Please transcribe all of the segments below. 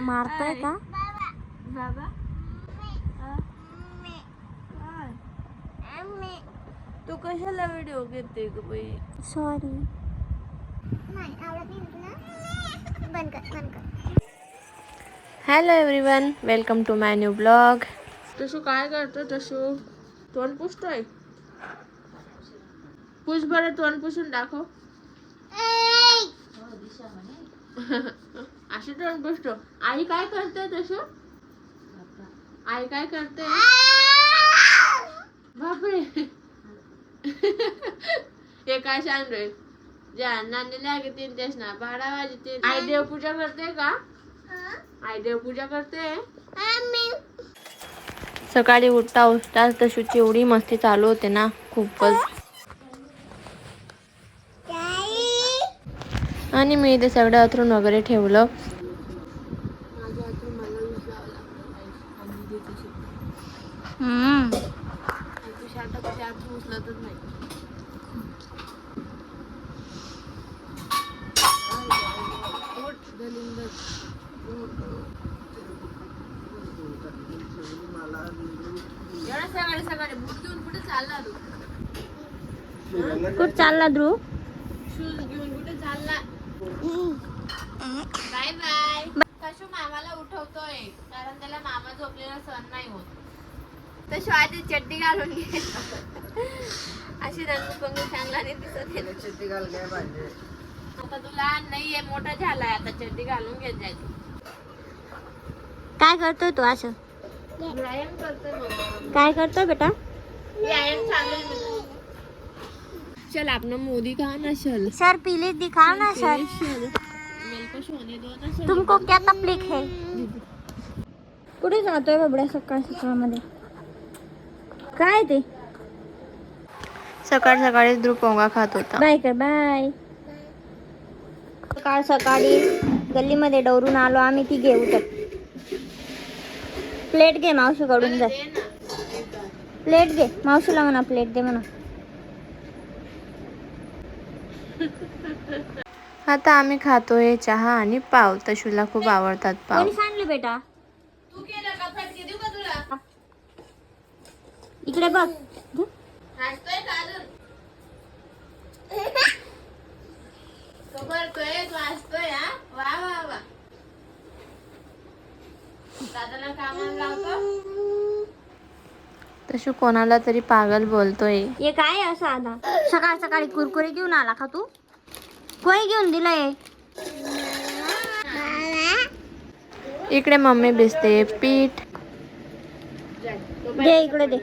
मारतोय का बाबा तू कशाला व्हिडिओ घेते ग बाई? Sorry. Hello everyone, welcome to my new blog. तसू काय करतो? तसू तोंड पुसतोय. पुस बरं, तोंड पुसून दाखव. अशी तोंड पुसतो. आई काय करते? तसू आई काय करते? बापरे. हे काय सांगतोय? ज्या नानीला आगे 3 तेच ना 12 वाजते. आई देवपूजा करते का? आई देवपूजा करते. सकाळी उठता उठता तसूची एवढी मस्ती चालू होते ना, खूपच. आणि मी ते सगळं अथरून वगैरे ठेवलं. उचलतच नाही. एवढ्या सकाळी सकाळी बूट घेऊन कुठे चालला तू? कुठं चालला ध्रुव? शूज घेऊन कुठे चालला? Bye bye. कशू मामाला उठवतोय कारण त्याला मामा झोपलेला सहन नाही होत. तशी आधी चड्डी घालून घे. अशी रंगपंग चांगला नाही दिसत आहे. चड्डी घाल काय पाहिजे. आता तू लहान नाहीये, मोठा झालाय, आता चड्डी घालून घेत जायची. काय करतोय तू असं? व्यायाम करतोय मम्मा. काय करतोय बेटा? व्यायाम चालू आहे. चल आपने मोदी कहा ना चल. सर पीले दिखाओ ना सर. मेरे को सोने दो ना सर. तुमको क्या तकलीफ है? कुठे जातोय बाबड्या सकाळ सकाळमध्ये? काय ते? सकाळ सकाळी ध्रुव पोंगा खात होता. बाय कर बाय. सकाळ सकाळी गल्लीमध्ये डवरून आलो आम्ही, ती घेऊ तर प्लेट घे मावशीकडून. जा प्लेट घे मावशीला म्हणा, प्लेट दे म्हणा. आता आम्ही खातोय चहा आणि पाव. तशूला खूप आवडतात पाव. कोणी सांडले बेटा? तू केलं का? फटके देऊ का तुला? इकडे बघ. हसतोय का अजून? तो करतोय, तू हसतोय. हा वा वा वा. दादाला कामाला लावतो. तशू कोणाला तरी पागल बोलतोय. हे काय असं आता सकाळ सकाळी कुरकुरे घेऊन आला का तू? कोणी घेऊन दिलंय? इकडे मम्मी भिजते पीठ. दे इकडे दे.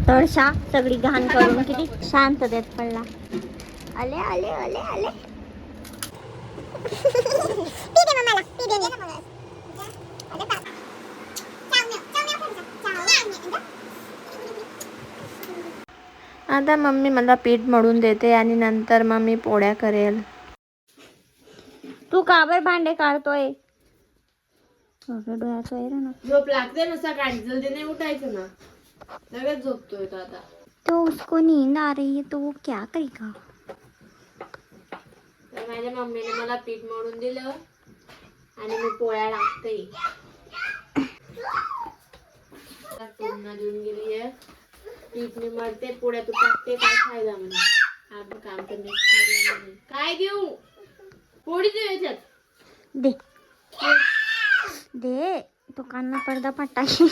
तळशा सगळी घाण करून किती शांततेत पडला. आले आले आले आले. आता मम्मी मला पीठ मळून देते आणि नंतर मम्मी पोळ्या करेल. तू का बरं भांडे काढतोय? डोळ्याचं आहे ना. झोप लागते ना सकाळी, जल्दी नाही उठायचं ना. लगेच झोपतोय तो आता. तो उसको नींद आ रही है तो वो क्या करेगा? तर माझ्या मम्मीने मला पीठ मळून दिलं आणि मी पोळ्या टाकते. पुन्हा देऊन गेली आहे. पीठ मी मळते, पोळ्या तू टाकते. काय फायदा म्हणून आपण काम करणे. काय देऊ? पोळी देऊ याच्यात. दे दे. तो कान्ना पडदा पट्टाशी.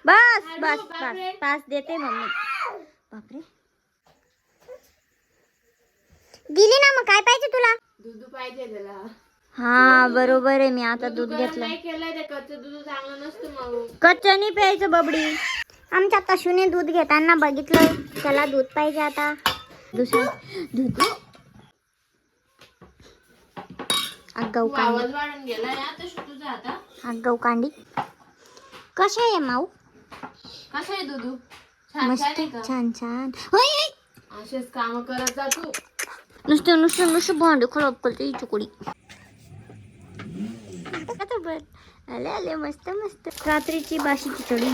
बस बस बस पास देते मम्मी. बापरे दिली ना. मग काय पाहिजे तुला? दूध पाहिजे त्याला. हा बरोबर आहे. मी आता दूध घेतलं. नाही केलंय ते कच्चं दूध चांगलं नसतं. मग कच्चं नाही प्यायचं बबडी. आमच्या तशूने दूध घेताना बघितलं, त्याला दूध पाहिजे आता. दुसरं दूध. आगाऊ कांडी. आवाज वाढून गेला या तसं तुझा आता. आगाऊ कांडी. कशा आहे माऊ? कसं आहे दूध? छान मस्त आहे का? छान छान. होय असेच काम करत जा तू. नुसतं नुसतं नुसतं भांडे खराब करते ही चुकडी. आले आले मस्त मस्त. रात्रीची बाशी खिचडी.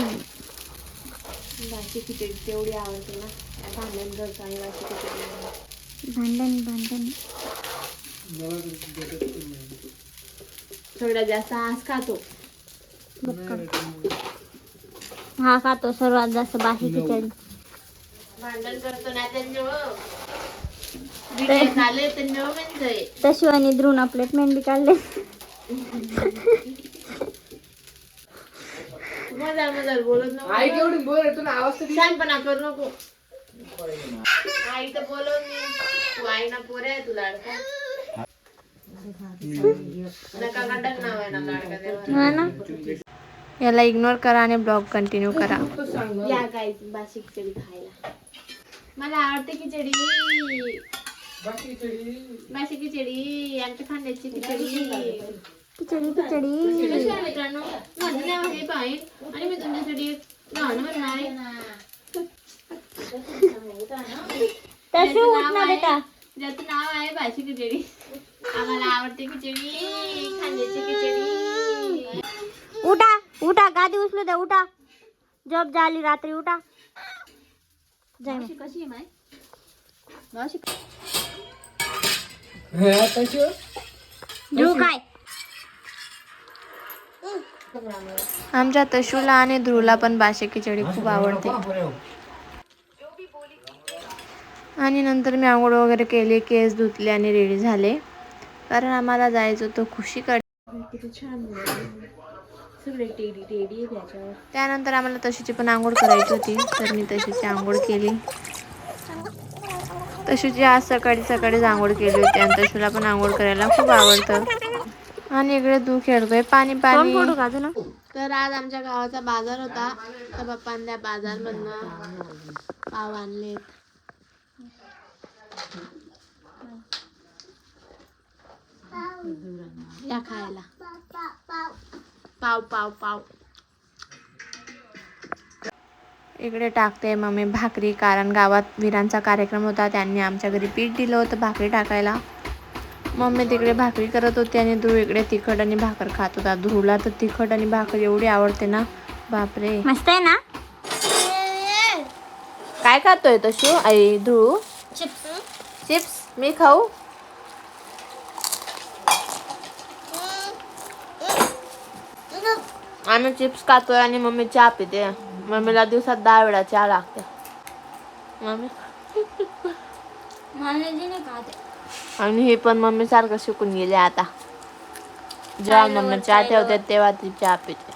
बाशी खिचडी तेवढी आवडते ना. भांडण करतो आणि बाशी खिचडी. भांडण भांडण. सगळ्यात जास्त हाच खातो. हा खातो सर्वात जास्त बाशी खिचडी. भांडण करतो ना त्यांच्यावर बिर्याणी आले त्यांच्यावर म्हणजे तशी आणि ध्रुवना प्लेट मेंढी काढले. मजा बोलत नको. आई केवढी बोल आहे तुला आवाज तरी शानपणा करू नको. आई तर बोलव मी. तू आई ना पोरे आहे तू लाडका. नका काढत नाव आहे ना लाडका देवा. हा ना. याला इग्नोर करा आणि ब्लॉग कंटिन्यू करा. सांग या काय बाशी खिचडी खायला. मला आवडते खिचडी. बाकी बाशी खिचडी आमच्या खांद्याची खिचडी. खिचडी खिचडी. कशी आहे मित्रांनो माझं नाव आहे पाहिजे आणि मी तुमच्यासाठी एक गाणं म्हणणार आहे. तशी उठना बेटा. ज्याचं नाव आहे बाशी खिचडी. आम्हाला आवडते खिचडी खांद्याची खिचडी. उठा उठा गादी उचलू द्या. उठा जॉब झाली रात्री. उठा जाय मग. कशी आहे माय मावशी ध्रुव काय आमच्या तशूला आणि ध्रुवला पण बाशी खिचडी खूप आवडते. आणि नंतर मी आंघोळ वगैरे केली, केस धुतले आणि रेडी झाले कारण आम्हाला जायचं होतं खुशीकडे. किती छान सगळे टेडी टेडी त्याच्यावर. त्यानंतर आम्हाला तशीची पण आंघोळ करायची होती तर मी तशीची आंघोळ केली. तशीची आज सकाळी सकाळीच आंघोळ केली होती आणि तशूला पण आंघोळ करायला खूप आवडतं. आणि इकडे तू खेळतोय पाणी पाणी. तर आज आमच्या गावाचा बाजार होता तर पप्पांनी त्या बाजारमधनं पाव आणलेत. या खायला पाव पाव पाव. इकडे टाकते मम्मी भाकरी कारण गावात वीरांचा कार्यक्रम होता त्यांनी आमच्या घरी पीठ दिलं होतं भाकरी टाकायला. मम्मी तिकडे भाकरी करत होती आणि ध्रुव इकडे तिखट आणि भाकर खात होता. ध्रुवला तर तिखट आणि भाकर एवढी आवडते ना बापरे. मस्त आहे ना. काय खातोय तशू आई ध्रुव? चिप्स. मी खाऊ? आम्ही चिप्स खातोय आणि मम्मी चहा पिते. मम्मीला दिवसात 10 वेळा चहा लागते. मम्मी आणि हे पण मम्मी सारखं शिकून गेले आता. जेव्हा मम्मी चहा ठेवते तेव्हा ती चहा पिते.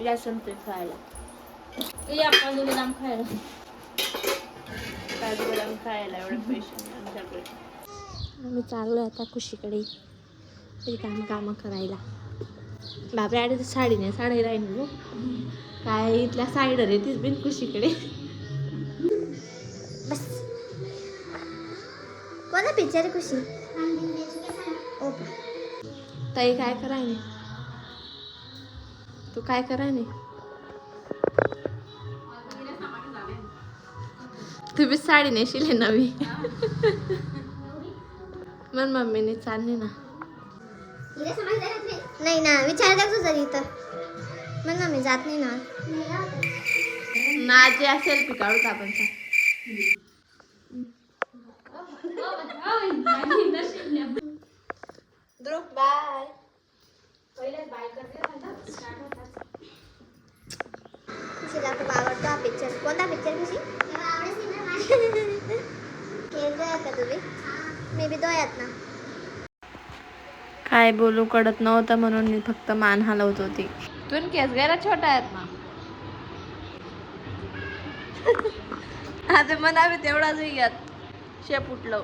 या संपते खायला. काजू बदाम खायला एवढे पैसे नाही आमच्याकडे. आम्ही चाललो आता खुशीकडे कामं करायला. बापरे आधी तर साडीने साडी राहील काय इथल्या साईडर आहे तीच बिन खुशीकडे. बस कोणा पिक्चर खुशी ताई काय करायने तू काय करायने तुम्ही साडी नेशील नवी. मग मम्मीने चालली ना. नाही ना विचार तुझं इथं मग ना मी जात नाही ना. नाचे असेल पी काढूच आपण. ध्रुव बाय. खुशीला खूप आवडतो हा पिक्चर. कोणता पिक्चर खुशी? का तुम्ही मी बी दोयात ना. काय बोलू कळत नव्हतं म्हणून मी फक्त मान हलवत होती. तू केस गायला छोटा आहेत ना. आता मनावे तेवढाच यात शेप उठलं.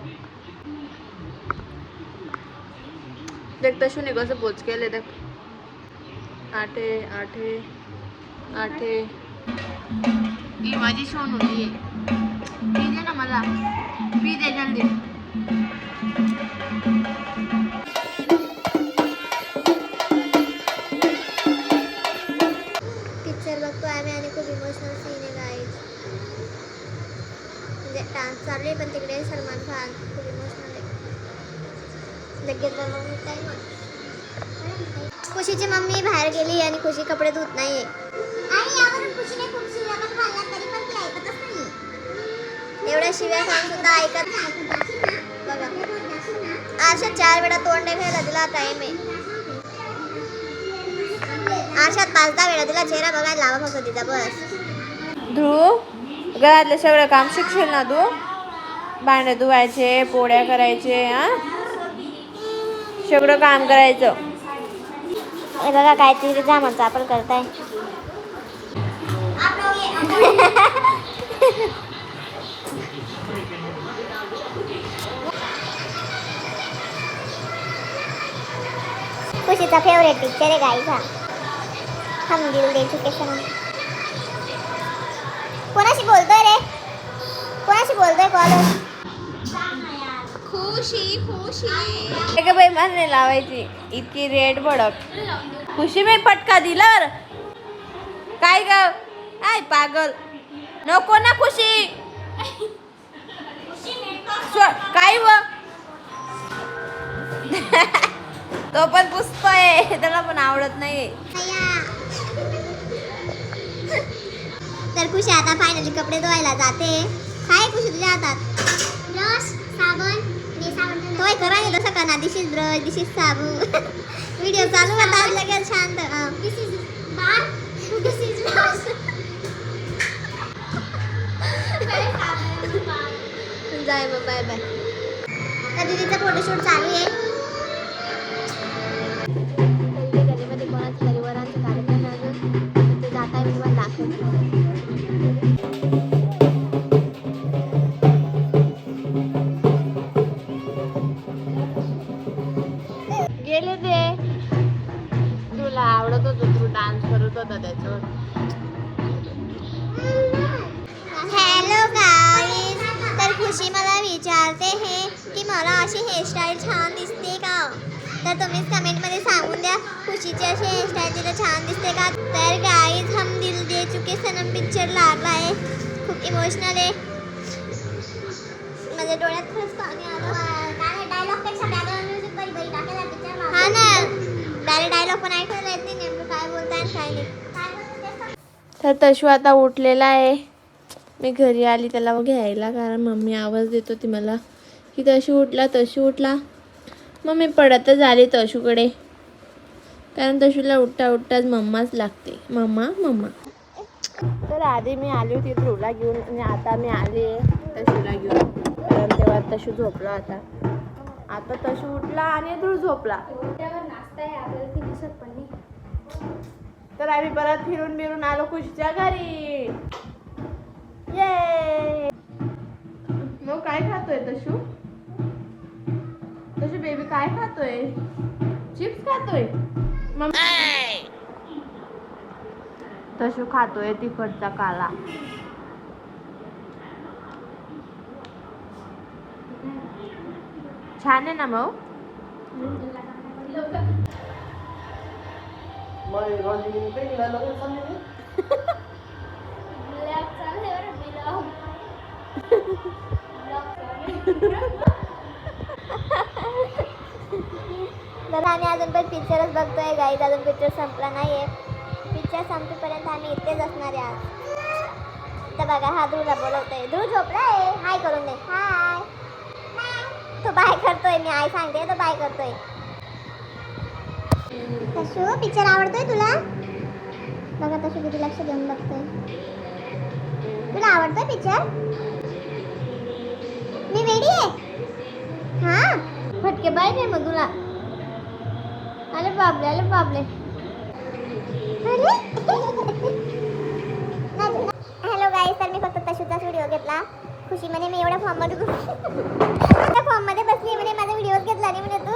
देख तशूने कसं पोच केले देख. आठे आठे आठे. ही माझी शोन होती. पी दे ना मला. पी दे जल्दी. पिक्चर बघतो आम्ही आणि खूप इमोशनल सीन आहे गाईज. म्हणजे डान्स चालू आहे पण तिकडे सलमान खान खूप इमोशनल आहे. लगेच बनवून काय मग. खुशीची मम्मी बाहेर गेली आणि खुशी कपडे धुत नाहीये. आणि यावरून खुशीने खूप शिव्या पण खाल्ल्या तरी पण ती ऐकतच नाही. एवढ्या शिव्या खाऊन सुद्धा ऐकत बघा. आरशात 4 वेळा तोंड देखायला दिला टाइम आहे. आरशात 5-10 वेळा दिला चेहरा बघायला लावा फक्त तिचा बस. ध्रुव घरातलं सगळं काम शिकशील ना तू? भांडे धुवायचे, पोळ्या करायचे, हा सगळं काम करायचं. हे बघा काहीतरी जामन चापल करताय. खुशीचा फेवरेट पिक्चर आहे गाईचा. हम दिल दे चुके सनम. कोणाशी बोलतोय रे? कोणाशी बोलतोय कॉलर? खुशी खुशी का बाई मान नाही लावायची इतकी रेड भडक. खुशी मी पटका दिलर काय ग? आय पागल नको ना खुशी. काय व तो पण पुसतोय त्याला पण आवडत नाही. तर खुशी आता फायनली कपडे धुवायला जाते. काय खुशी तुझ्या हातात? ब्रश, साबण. तोय करा नाही तसं का ना. This is brush, this is साबण. व्हिडिओ चालू होता लगेच शांत. This is bar, this is brush. जाय मग बाय बाय. तर दीदीचा फोटोशूट चालू आहे. गलीमध्ये कोणाचं तरी वरांचं कार्यक्रम आहे अजून. ते जात आहे मी पण दाखवते. गेले ते. तुला आवडत होतं, तू डान्स करत होता त्याच्यावर. Hello guys. तर खुशी मला विचारते हे की मला अशी हेअरस्टाईल छान दिसते का? तर तुम्हीच कमेंटमध्ये सांगून द्या खुशीची अशी हेअरस्टाईल तिला छान दिसते का? तर गाईज हम दिल दे चुके सनम पिक्चर लागला आहे. खूप इमोशनल आहे. माझ्या डोळ्यात खरंच पाणी आलं. हा ना, डायलॉग पण ऐकायला येत नाही नेमकं काय बोलताय आणि काय नाही. तर तशू आता उठलेला आहे. मी घरी आली त्याला घ्यायला कारण मम्मी आवाज देत होती मला की तशू उठला. मग मी पडतच आली तशूकडे कारण तशूला उठता उठताच मम्माच लागते. मम्मा. तर आधी मी आली होती ध्रुवला घेऊन आणि आता मी आली आहे तशूला घेऊन कारण तेव्हा तशू झोपला होता. आता तशू उठला आणि ध्रुव झोपला. तर आम्ही परत फिरून आलो खुशीच्या घरी. ये मग काय खातोय तशू? तशू बेबी काय खातोय? चिप्स खातोय. तशू खातोय तिखटचा काला. छान आहे ना मग. तर आम्ही अजून पण पिक्चरच बघतोय गाईज. अजून पिक्चर संपला नाहीये. पिक्चर संपेपर्यंत आम्ही इथेच असणार आहे आज. तर बघा हा ध्रुवला बोलवतोय. ध्रुव झोपलाय. हाय करून दे. हाय. तो बाय करतोय. मी आई सांगते तो बाय करतोय. तशू पिक्चर आवडतोय तुला? बघा तशू किती लक्ष देऊन बघतोय. तुला आवडतोय पिक्चर? मी वेडी आहे. हा फटके बाय नाही मग तुला. अरे बापले हॅलो गाईस. तर मी फक्त तशूचाच व्हिडिओ घेतला. खुशी म्हणे मी एवढ्या फॉर्ममध्ये बसली म्हणे माझा व्हिडिओ घेतला नाही म्हणे तू.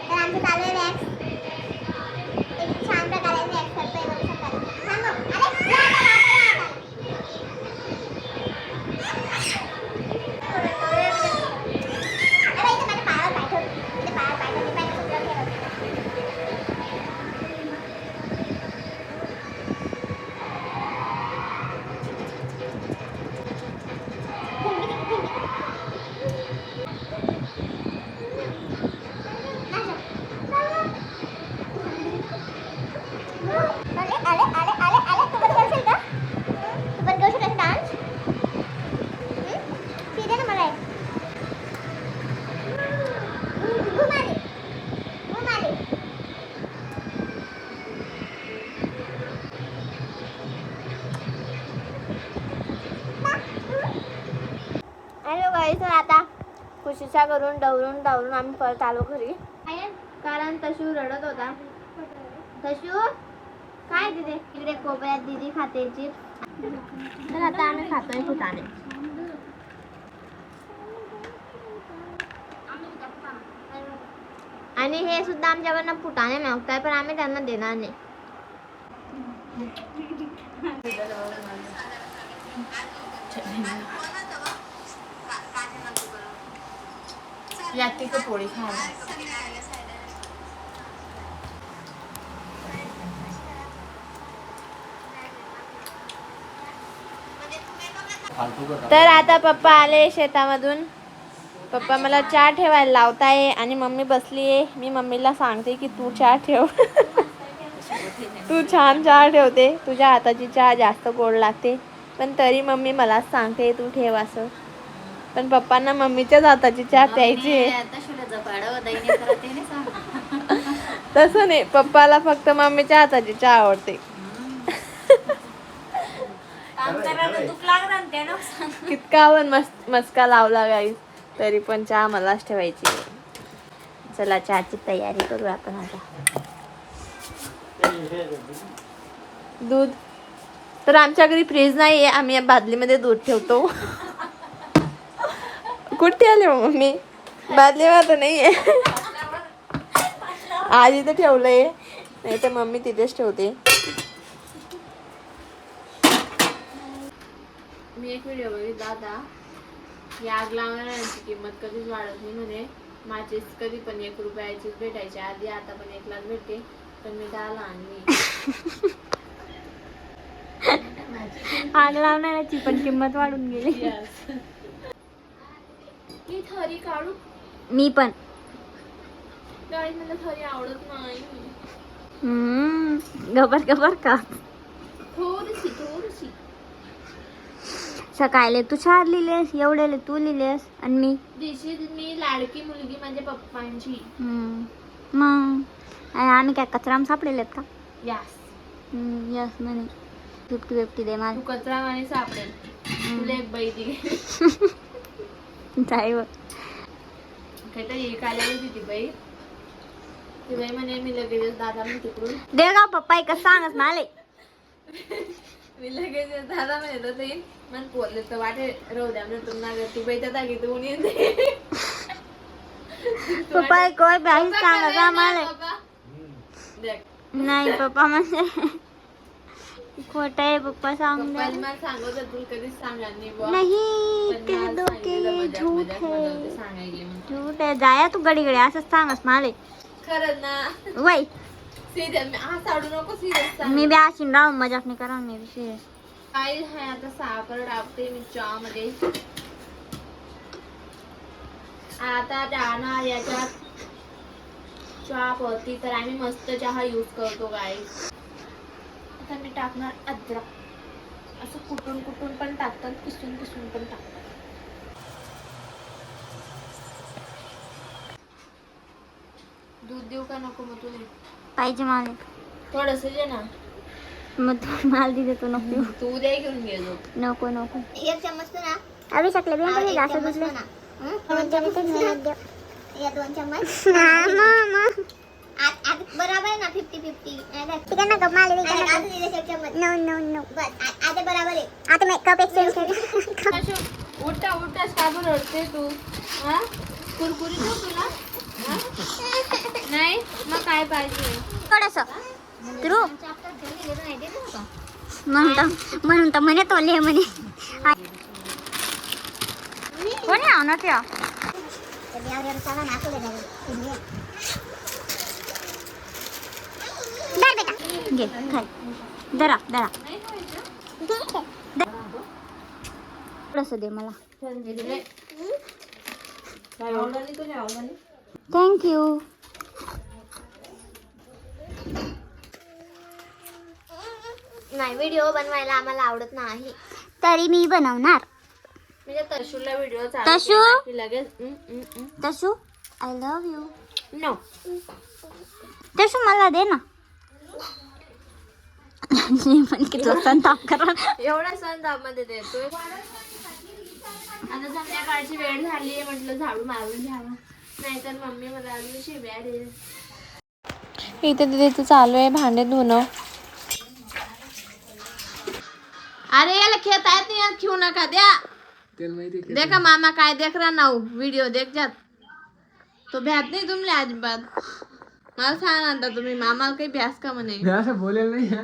तर आमचं चालू आहे वॅक्स. एक छान प्रकारे वॅक्स करतोय बघू शकता. गाईस आता खुशीच्या घरून डवरून आम्ही परत आलो घरी कारण तशू रडत होता. तशू काय दिदे इकडे कोपऱ्यात दीदी खाते चिप्स. तर आता आम्ही खातोय फुटाणे. आणि हे सुद्धा आमच्याकडनं फुटाणे मागताय पण आम्ही त्यांना देणार नाही. याची पोळी खायला तर आता पप्पा आले शेतामधून. पप्पा मला चहा ठेवायला लावताय आणि मम्मी बसली आहे. मी मम्मीला सांगते की तू चहा ठेव. तू छान चहा ठेवते, तुझ्या हाताची चहा जास्त गोड लागते. पण तरी मम्मी मलाच सांगते तू ठेव असं. पण पप्पांना मम्मीच्याच हाताची चहा प्यायची आहे. तसं नाही, पप्पाला फक्त मम्मीच्या हाताची चहा आवडते. कितका पण मस्का लावला गाईस तरी पण चहा मलाच ठेवायची. चला चहाची तयारी करू आपण आता. दूध तर आमच्या घरी फ्रीज नाहीये, आम्ही या बादलीमध्ये दूध ठेवतो. कुठे आले मम्मी? बादलीमध्ये नाहीये. आज इथे ठेवलंय, नाही तर मम्मी तिथेच ठेवते. मी एक व्हिडिओ बघितला होता. या आग लावणाऱ्यांची किंमत कधीच वाढत नाही म्हणे. माचीस कधी पण 1 रुपयाचीच भेटायची आधी, आता पण 1 लाख भेटते. पण मी 10 ला आणली. आग लावणाऱ्याची पण किंमत वाढून गेली. मी थरी काढू. मी पण गाईस मला थरी आवडत नाही. गबर का थोडीशी सकाळले तू 4 लिहिलेस, एवढेले तू लिहिलेस आणि मी दिस इज मी लाडकी मुलगी माझ्या पप्पांची. मग आम्ही काय कचराम सापडेलेत का? यस यस म्हणे 50-50 दे मला. तू कचरा आणि सापडेल. तुला एक बाई दिली ड्रायव्हर काहीतरी एक आलेली होती ती बाई. ती बाई म्हणे मी लगेच दादा मी तिकडून देगाव पप्पा एक सांगच माले. मी लगेच दादा म्हणत होते मन बोलले तर वाटे राहू द्या म्हणून तुम्हाला ती बाई त्या दाखवते कोणी येते. पप्पा कोई बाई सांगा माले नाही. पप्पा म्हणजे खोट आहे. पप्पा सांग मला सांगत होते तुला कधीच सांगा नाही ते डोके झूठ आहे जाया तू गडी गडी असंच सांगस माले. खरंच ना वय सिरियस हा साडू नको सिरियस सांग. मी बी अशी राहून मजाक नाही करा. मी बी सिरियस काय आहे आता साखर टाकते मी चहा मध्ये. आता जाणार याच्यात चहा पत्ती तर आम्ही मस्त चहा यूज करतो गाईस. आता मी टाकणार अद्रक. असं कुटून पण टाकतात, किसून पण टाकतात. दूध देऊ का नको मग तुला? पाहिजे मला थोडस दे ना. मग तू मला दिले तू नको. तू उद्या घेऊन गेलो. नको 1 चम्मच ना. अभी शकले भी पण जास्त दुसरे या 2 चम्मच आज बराबर आहे ना 50-50. ठीक आहे ना कप माले आज दिले 1 चम्मच. नो बस आज बराबर आहे. आता मैं कप एक्सचेंज कर. उठा का बरं रडते तू? हा कुरकुरी देऊ तुला? नाही मग काय पाहिजे? थोडस ध्रुव म्हणून तर म्हणे तोले म्हणे कोणी आणा त्या दर बेटा घे खाय दरा थोडस दे मला. थँक्यू. नाही व्हिडिओ बनवायला आम्हाला आवडत नाही. तरी मी बनवणार. म्हणजे तशूला व्हिडिओ तशू? लगेच तशू आय लव्ह यू. नो तशू मला दे ना. पण किती संताप करा एवढा सण मध्ये देतोय. आता संध्याकाळची वेळ झाली आहे, म्हटलं झाडू मारून घ्यावा, नाहीतर मम्मी मला अजून शिव्या देईल. इथे तिथे चालू आहे भांडे धुणं. अरे याला खेळता येत नाही, खेळू नका द्या. त्याला माहिती आहे देखा मामा काय देख रहा ना व्हिडिओ देख जात तो भ्यात नाही तुमले अजिबात. मला सांग आता तुम्ही मामाला काही भ्यास का म्हणे. मी असं बोलेल नाही हा.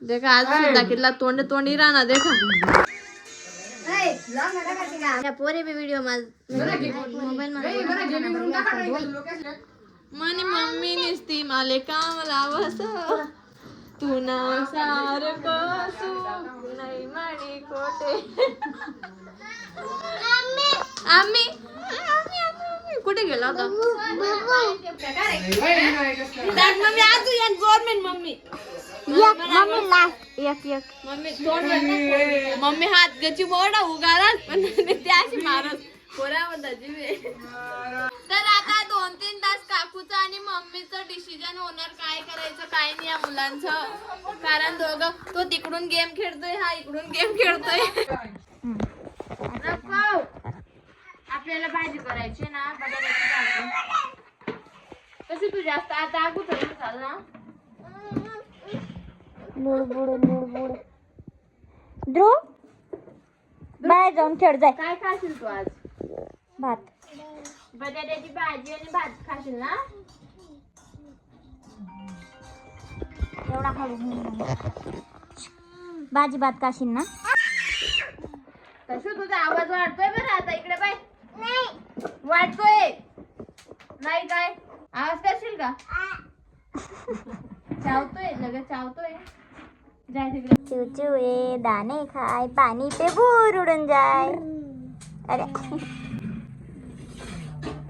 देखा आज सुद्धा किल्ला तोंडी राहणार देखा. पोरे बी व्हिडिओ मोबाईल म्हणे मम्मी निसती माले काम लावस तू ना सारखं सुख नाही म्हणे कोटे. आम्ही कुठे गेला होता मम्मी? आज गव्हर्नमेंट मम्मी मम्मी हात गची बोर्डा उगारात पण ते अशी मारत पोरा म्हणता जीवे. तर आता 2-3 तास काकूचं आणि मम्मीचं डिसिजन होणार काय करायचं काय नाही या मुलांचं. कारण दोघं तो तिकडून गेम खेळतोय, हा इकडून गेम खेळतोय. नको आपल्याला भाजी करायची ना बटाट्याची भाजी. कशी तू जास्त आता अगोदर चाल ना. ध्रुव बाहेर जाऊन खेळ जाय. काय खाशील तू आज? भात. बटाट्याची भाजी आणि भात खाशील ना. एवढा हळू भाजी भात खाशील ना. तसं तुझा आवाज वाढतोय बरं आता इकडे बाय. नाही वाढतोय नाही काय आवाज करशील का? चावतोय लगेच चावतोय. जाय तिकडे. चुचुए दाणे खाय पाणी पे भूर उडून जाय. अरे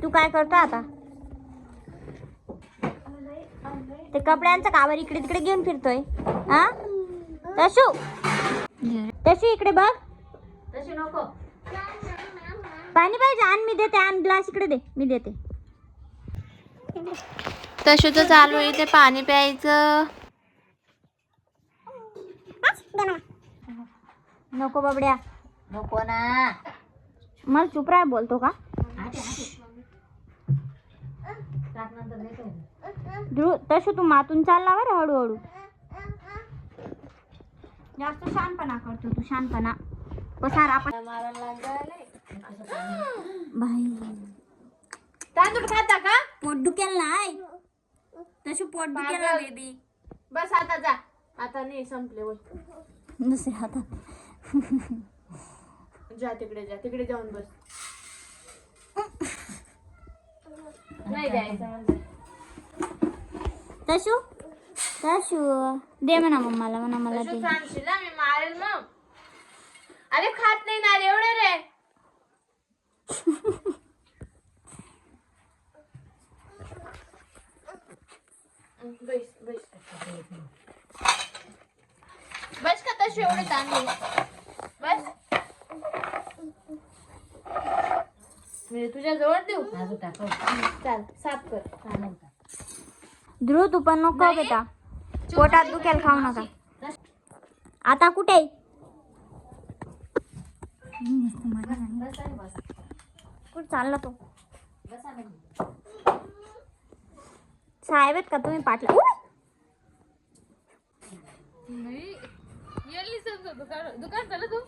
तू काय करतो आता? ते कपड्यांचं कावर इकडे तिकडे घेऊन फिरतोय. हा तशू तशू इकडे बघ. तशी नको. पाणी पाहिजे आण मी देते. आण ग्लास इकडे दे मी देते. तसं तर चालू आहे ते पाणी प्यायचं. नको बाबड्या नको ना. मला चुप राह बोलतो का? ध्रुव तसं तू मातून चालला बरं हळूहळू. जास्त शानपणा करतो तू. शानपणा पसार आपण तांदूळ खाता का? पोट दुखेल नाही. तसं पोट दुखेल ना बेबी. बस आता जा. आता नाही संपले बोल. दुसऱ्या हातात जा तिकडे जाऊन बस. नाही द्यायचं म्हणजे. तशू तशू दे म्हणा मम्माला. म्हणा मला दे. सांगशील ना मी मारेल मग. अरे खात नाही ना रे एवढे रे. बस का तशी एवढे तांदूळ बस. मी तुझ्या जवळ देऊ. चाल साफ कर. ध्रुव तू पण नको बेटा. पोटात दुखेल खाऊ नका. आता कुठे कुठे चालला तो? साहेब आहेत का तुम्ही? पाटला दुकान चालू तू.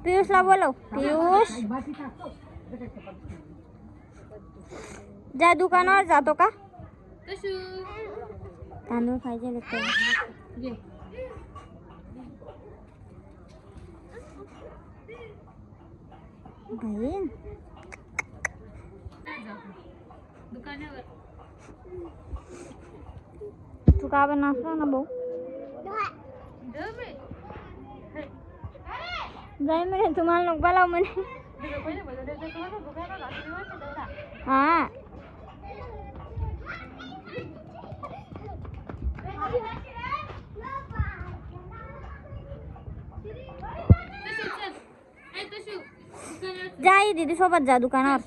पियुषला बोलव. पियुष जा दुकानावर जातो का? तशू तांदूळ पाहिजे घे. भाई दुकानावर तू का बनवतो ना भाऊ? जाय म्हणे तुम्हाला नको बोलाव म्हणे. हा जा दीदी सोबत जा दुकानावर.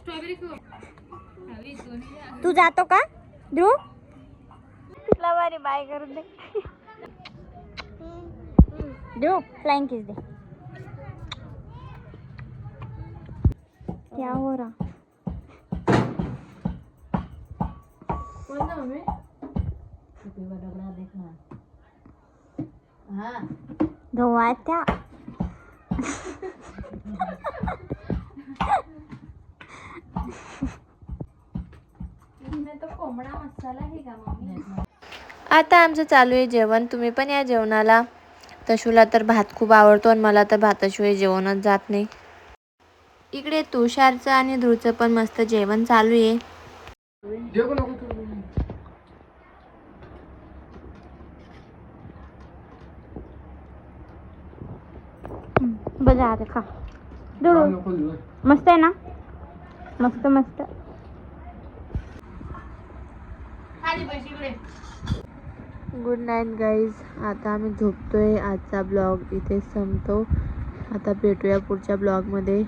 तू जातो का ध्रुव? बाय करून दे. देऊ फ्लाइंग किस दे. क्या हो रहा? धुवात्या. आता आमचं चालू आहे जेवण. तुम्ही पण या जेवणाला. तशूला तर भात खूप आवडतो आणि मला तर भाताशिवाय जेवणच जात नाही. इकडे तुषारचं आणि ध्रुवचं पण मस्त जेवण चालू आहे. जेवू नको तू. बघा आता खा. नको देऊ. मस्त आहे ना. मस्त मस्त. खाली बस इकडे. Good night guys. आता आम्ही झोपतोय. आजचा ब्लॉग इथे संपतो. आता भेटूया पुढच्या ब्लॉगमध्ये.